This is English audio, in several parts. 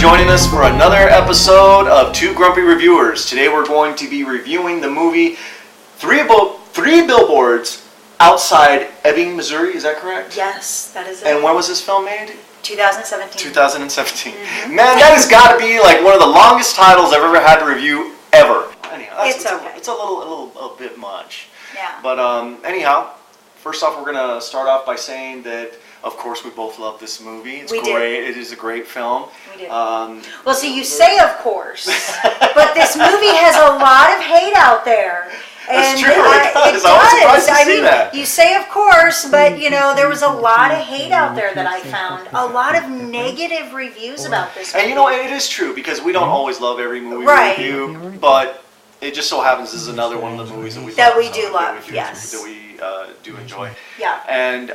joining us for another episode of Two Grumpy Reviewers. Today we're going to be reviewing the movie Three Billboards Outside Ebbing, Missouri. Is that correct? Yes, that is it. And when was this film made? 2017. 2017. Mm-hmm. Man, that has got to be like one of the longest titles I've ever had to review ever. Anyhow, it's okay. It's a little bit much. Yeah. But anyhow, first off, we're going to start off by saying that, of course, we both love this movie. It's great. It is a great film. We did. Well, see, you say of course, but this movie has a lot of hate out there. That's And true. It does. I was surprised to see that. You say of course, but you know there was a lot of hate out there that I found. A lot of negative reviews about this movie. And you know, it is true because we don't always love every movie we review, but it just so happens this is another one of the movies that we do love. Yes. That we do enjoy. Yeah. And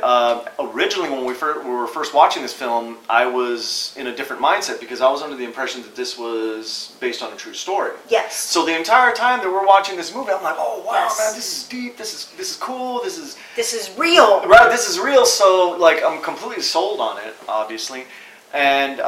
originally, when we were first watching this film, I was in a different mindset because I was under the impression that this was based on a true story. Yes. So the entire time that we're watching this movie, I'm like, oh wow, Yes. man, this is deep. This is cool. This is real. Right. This is real. So like, I'm completely sold on it, obviously, and.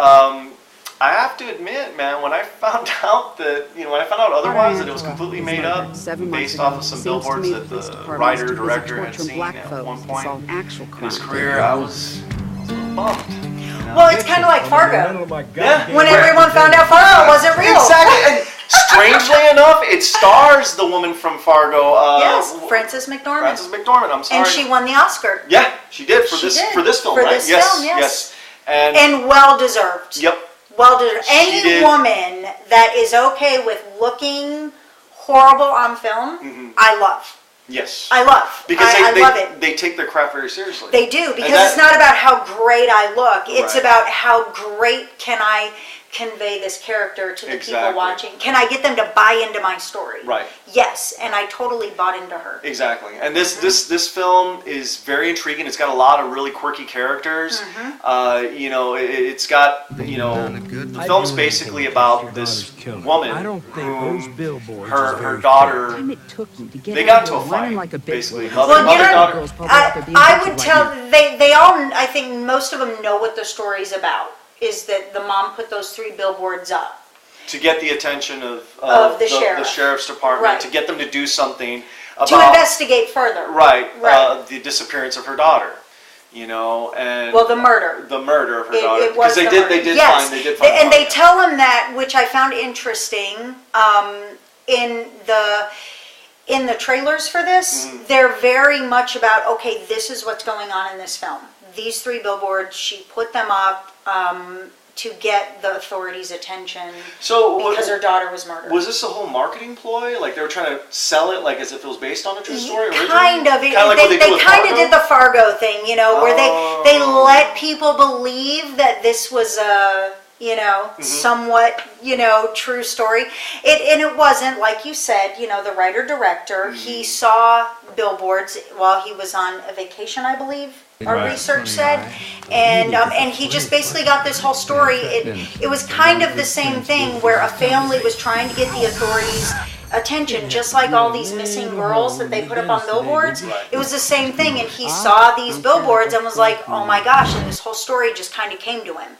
I have to admit, man, when I found out otherwise, that it was completely made up, based off of some billboards that the writer, director had seen at one point in his career, I was a little bummed. You know? Well, it's kind of like Fargo. Yeah. When everyone found out Fargo wasn't real. Exactly. And strangely enough, it stars the woman from Fargo. Yes, Frances McDormand. Frances McDormand. I'm sorry. And she won the Oscar. Yeah, she did for this film, right? For this film, yes. And well deserved. Yep. Well deserved. Any woman that is okay with looking horrible on film, I love. Yes. I love. Because I love it. They take their craft very seriously. They do, because it's not about how great I look. It's about how great can I convey this character to the people watching. Can I get them to buy into my story? Right. Yes, and I totally bought into her. Exactly. And this film is very intriguing. It's got a lot of really quirky characters. You know, it's got, you know, the film's basically about this woman who, her daughter, they got into a fight, basically. I would tell, they all, I think most of them know what the story's about. Is that the mom put those 3 billboards up to get the attention of the sheriff's department, to get them to do something about, to investigate further. Right. The disappearance of her daughter. You know, and the murder of her daughter, because they did find and they tell him that, which I found interesting. In the trailers for this, they're very much about, okay, this is what's going on in this film. These 3 billboards, she put them up to get the authorities' attention because her daughter was murdered. Was this a whole marketing ploy? Like they were trying to sell it like as if it was based on a true story originally? Kind of. They kind of did the Fargo thing, you know, where they let people believe that this was a... you know, somewhat, you know, true story. And it wasn't, like you said, you know, the writer-director, he saw billboards while he was on a vacation, I believe, our research said. And he just basically got this whole story. It was kind of the same thing where a family was trying to get the authorities' attention, just like all these missing girls that they put up on billboards. It was the same thing, and he saw these billboards and was like, oh my gosh, and this whole story just kind of came to him.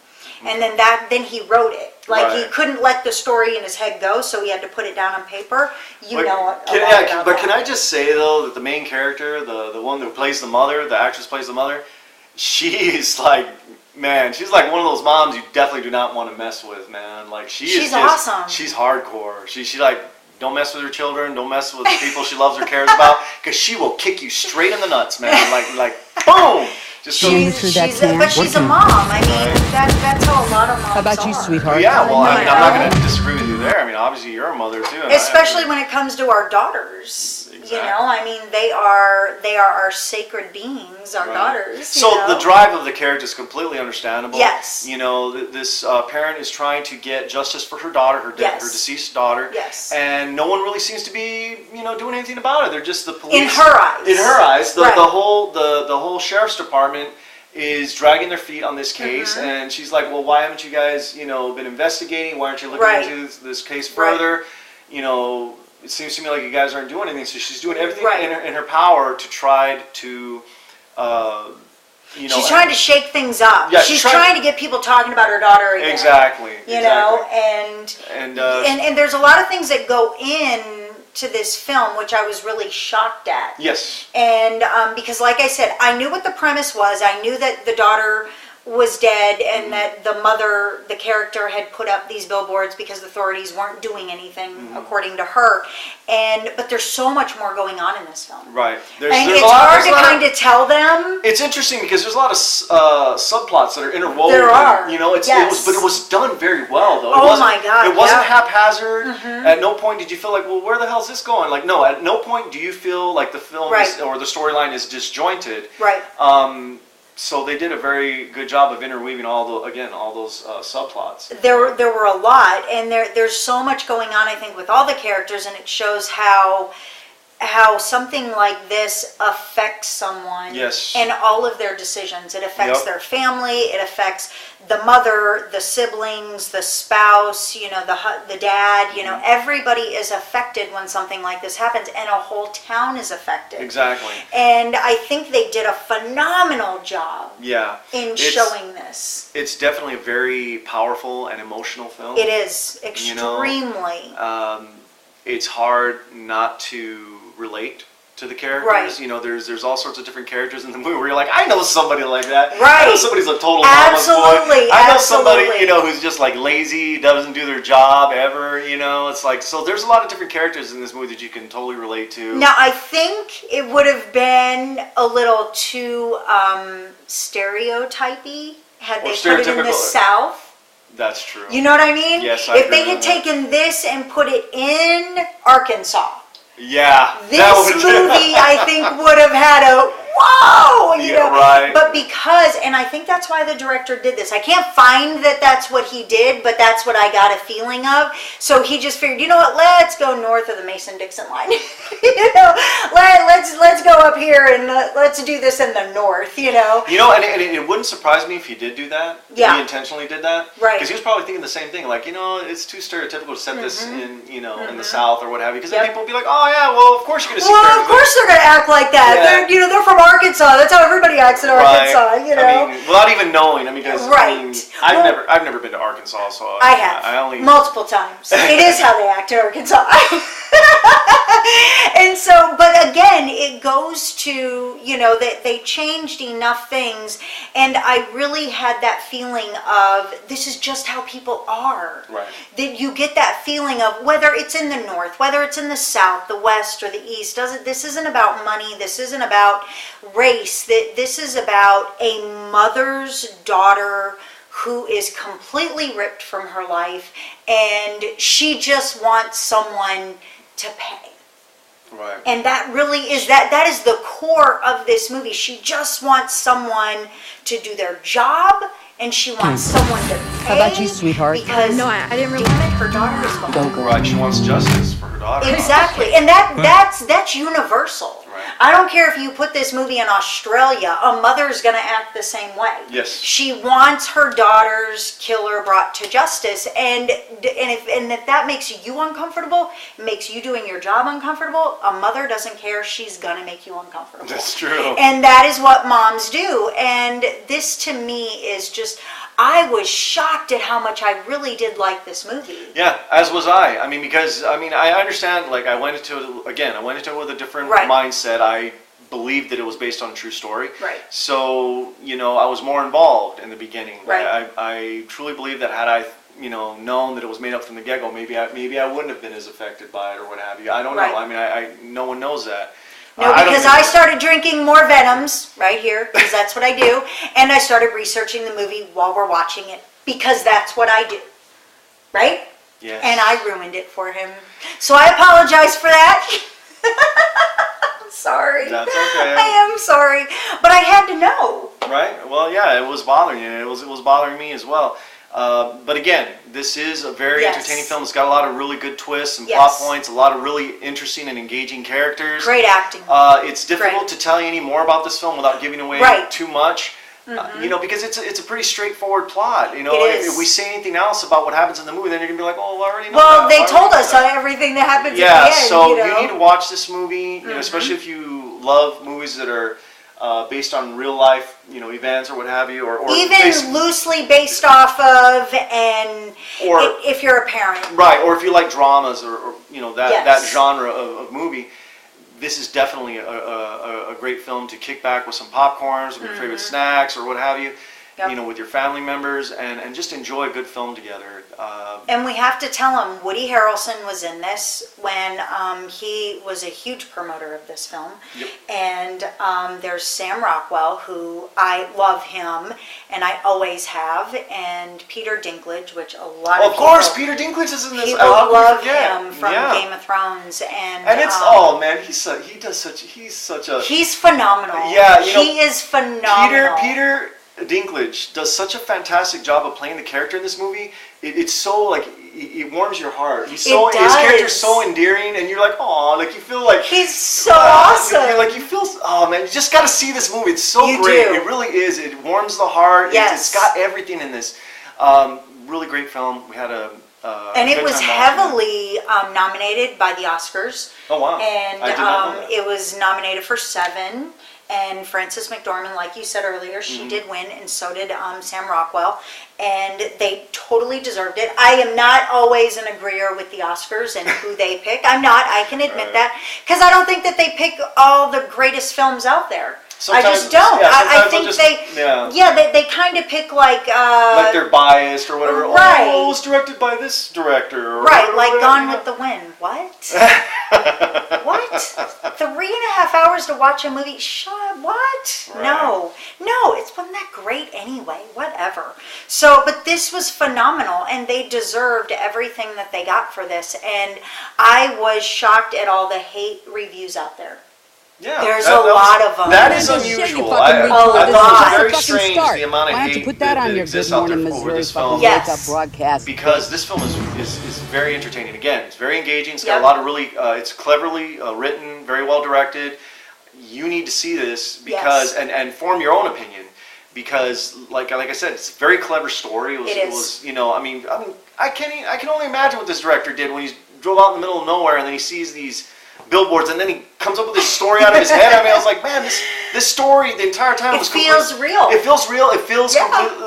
And then he wrote it. Like he couldn't let the story in his head go, so he had to put it down on paper. But can I just say though that the main character, the one who plays the mother, the actress plays the mother, she's like, man, she's like one of those moms you definitely do not want to mess with, man. Like she's awesome. She's hardcore. She like, don't mess with her children, don't mess with the people she loves or cares about, because she will kick you straight in the nuts, man. Like boom. She's a mom. I mean, that's how a lot of moms are. How about you, sweetheart? Yeah, well, I mean, I'm not going to disagree with you there. I mean, obviously, you're a mother, too. Especially when it comes to our daughters. Exactly. You know, I mean, they are our sacred beings, our daughters. So the drive of the character is completely understandable. Yes. You know, this parent is trying to get justice for her daughter, her deceased daughter. Yes. And no one really seems to be, you know, doing anything about it. They're just the police. In her eyes. In her eyes. The whole sheriff's department is dragging their feet on this case, and she's like, well, why haven't you guys, you know, been investigating? Why aren't you looking into this case further? You know, it seems to me like you guys aren't doing anything. So she's doing everything in her power to try to you know, she's trying to shake things up. Yeah, she's trying to get people talking about her daughter again. Exactly. You know, and there's a lot of things that go in to this film, which I was really shocked at. Yes. And because, like I said, I knew what the premise was. I knew that the daughter was dead and that the mother, the character, had put up these billboards because the authorities weren't doing anything according to her. But there's so much more going on in this film. Right. There's it's hard to kind of tell them. It's interesting because there's a lot of subplots that are interwoven. There are. You know, but it was done very well, though. Oh my God! It wasn't haphazard. At no point did you feel like, well, where the hell is this going? Like, no. At no point do you feel like the film or the storyline is disjointed. Right. So they did a very good job of interweaving all those subplots. There were a lot, and there's so much going on, I think, with all the characters, and it shows how something like this affects someone and all of their decisions. It affects their family, it affects the mother, the siblings, the spouse, you know, the dad, you know, everybody is affected when something like this happens, and a whole town is affected. Exactly. And I think they did a phenomenal job in showing this. It's definitely a very powerful and emotional film. It is, extremely. You know, it's hard not to relate to the characters. Right. You know, there's all sorts of different characters in the movie where you're like, I know somebody like that. Right. I know somebody's a total mama's boy. I know somebody, you know, who's just like lazy, doesn't do their job ever, you know. It's like, so there's a lot of different characters in this movie that you can totally relate to. Now, I think it would have been a little too stereotypy had they put it in the South. That's true. You know what I mean? Yes, If they had taken this and put it in Arkansas. Yeah. This movie, I think, would have had a whoa, you know. Right. But because, and I think that's why the director did this. I can't find that that's what he did, but that's what I got a feeling of. So he just figured, you know what? Let's go north of the Mason-Dixon line. You know, let's go up here and let's do this in the north. You know. You know, and it wouldn't surprise me if he did do that. Yeah. He intentionally did that. Right. Because he was probably thinking the same thing. Like, you know, it's too stereotypical to set this in, you know, in the South or what have you. Because then people will be like, oh yeah, well, of course you're gonna see. Well, of course they're gonna act like that. Yeah. They're from Arkansas. That's how everybody acts in Arkansas, you know. I mean, without even knowing. I mean, because I've never been to Arkansas, so I have multiple times. It is how they act in Arkansas. And so, but again, it goes to, you know, that they changed enough things, and I really had that feeling of this is just how people are. Right. That you get that feeling of whether it's in the north, whether it's in the south, the west, or the east. This isn't about money. This isn't about race. This is about a mother's daughter who is completely ripped from her life, and she just wants someone to pay. Right. And that really is that is the core of this movie. She just wants someone to do their job, and she wants someone to pay. How about you, sweetheart? Because no, I didn't really. Damn it, her daughter is gone. Right. She wants justice for her daughter. Exactly, and that's universal. Right. I don't care if you put this movie in Australia, a mother's going to act the same way. Yes. She wants her daughter's killer brought to justice, and if that makes you uncomfortable, makes you doing your job uncomfortable, a mother doesn't care. She's going to make you uncomfortable. That's true. And that is what moms do. And this to me is just, I was shocked at how much I really did like this movie. Yeah, as was I. I mean, because, I understand, like, I went into it with a different mindset. I believed that it was based on a true story. Right. So, you know, I was more involved in the beginning. Right. I truly believe that had I, you know, known that it was made up from the get-go, maybe I wouldn't have been as affected by it or what have you. I don't know. I mean, no one knows that. No, because I started drinking more Venoms right here, because that's what I do, and I started researching the movie while we're watching it, because that's what I do, right? Yes. And I ruined it for him. So I apologize for that. I'm sorry. That's okay. I am sorry, but I had to know. Right? Well, yeah, it was bothering you. It was bothering me as well. But again, this is a very entertaining film. It's got a lot of really good twists and plot points, a lot of really interesting and engaging characters. Great acting. It's difficult to tell you any more about this film without giving away too much. You know, because it's a pretty straightforward plot. You know, if we say anything else about what happens in the movie, then you're gonna be like, oh, well, I already know. Well, they told us everything that happens at the end. Yeah, so you know? you need to watch this movie. You know, especially if you love movies that are based on real life, events or what have you, or even loosely based off of, and or if you're a parent, right, or if you like dramas or that yes. genre of movie, this is definitely a great film to kick back with some popcorns, with your favorite snacks or what have you. Yep. With your family members, and just enjoy a good film together. And we have to tell him, Woody Harrelson was in this when he was a huge promoter of this film. Yep. And there's Sam Rockwell, who I love him, and I always have, and Peter Dinklage, which a lot of people... Of course, Peter Dinklage is in this. People love him from Game of Thrones, and it's man, he's such a... He's phenomenal. Yeah, he is phenomenal. Peter Dinklage does such a fantastic job of playing the character in this movie. It's so it warms your heart. His character's so endearing, and you're like, oh, you feel like he's so awesome. You feel, oh man, you just got to see this movie. It's so great. Do. It really is. It warms the heart. Yes. It's got everything in this. Really great film. We had and it was heavily nominated by the Oscars. Oh wow! And it was nominated for 7. And Frances McDormand, like you said earlier, she did win, and so did Sam Rockwell, and they totally deserved it. I am not always an agreeer with the Oscars and who they pick. I'm not. I can admit that, because I don't think that they pick all the greatest films out there. Sometimes, I just don't. Yeah, I think they kind of pick like they're biased or whatever. Right. Oh, it was directed by this director. Or right, like Gone with the Wind. What? What? 3.5 hours to watch a movie? What? Right. No, it wasn't that great anyway. Whatever. So, but this was phenomenal, and they deserved everything that they got for this. And I was shocked at all the hate reviews out there. Yeah, there's a lot of them. That is unusual. I thought it was very strange the amount of hate that exists out there over this film. Yes. Because this film is very entertaining. Again, it's very engaging. It's got a lot of really, it's cleverly written, very well directed. You need to see this because and form your own opinion. Because, like I said, it's a very clever story. It was I can only imagine what this director did when he drove out in the middle of nowhere and then he sees these billboards, and then he comes up with this story out of his head. I was like, man, this story the entire time was feels real. It feels real. It feels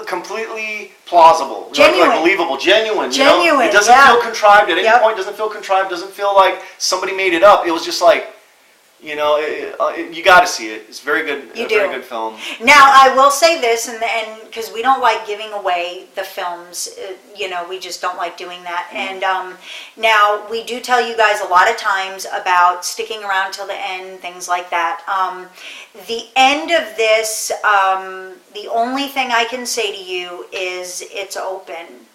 completely plausible, genuine, like believable, genuine. Genuine. It doesn't feel contrived at any point. Doesn't feel contrived. Doesn't feel like somebody made it up. It was just like, you got to see it. It's very good. Very good film. Now, I will say this, and because we don't like giving away the films, we just don't like doing that. And now we do tell you guys a lot of times about sticking around till the end, things like that. The end of this, the only thing I can say to you is it's open.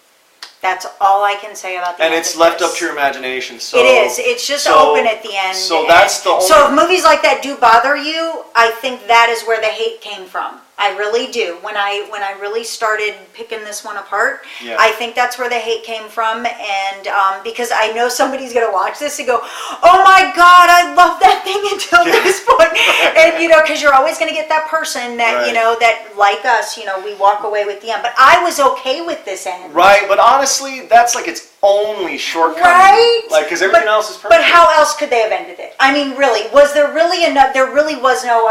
That's all I can say about the end. And it's left up to your imagination. So it is. It's just open at the end. So that's the only... So if movies like that do bother you, I think that is where the hate came from. I really do. When I really started picking this one apart, I think that's where the hate came from. And because I know somebody's going to watch this and go, oh my God, I love that thing until this point. And, because you're always going to get that person that, that like us, we walk away with the end. But I was okay with this end. Right. But honestly, that's like its only shortcoming. Right. Like, because everything else is perfect. But how else could they have ended it? I mean, really, was there really enough? There really was no,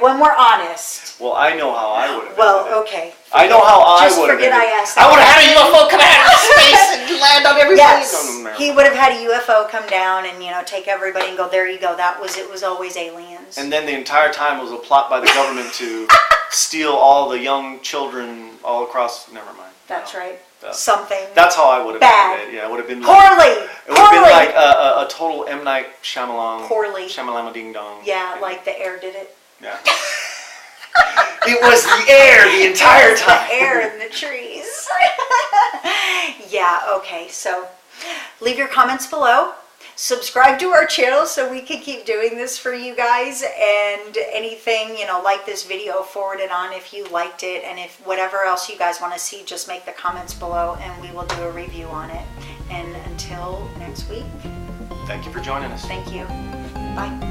when we're honest. Well, I know how I would have. Well, okay. I know how I would have. Just forget I asked. I would have had a UFO come out of space and land on everybody. Yes, he would have had a UFO come down and take everybody and go, there you go. It was always aliens. And then the entire time was a plot by the government to steal all the young children all across. Never mind. That's right. Something. That's how I would have bad. It. Yeah, it would have been poorly. It would have been like a total M. Night Shyamalan. Poorly. Shyamalan Ding Dong. Yeah, like The Air did it. Yeah. It was the air the entire time. The air in the trees. Yeah, okay. So leave your comments below. Subscribe to our channel so we can keep doing this for you guys. And anything, like this video, forward it on if you liked it. And if whatever else you guys want to see, just make the comments below and we will do a review on it. And until next week. Thank you for joining us. Thank you. Bye.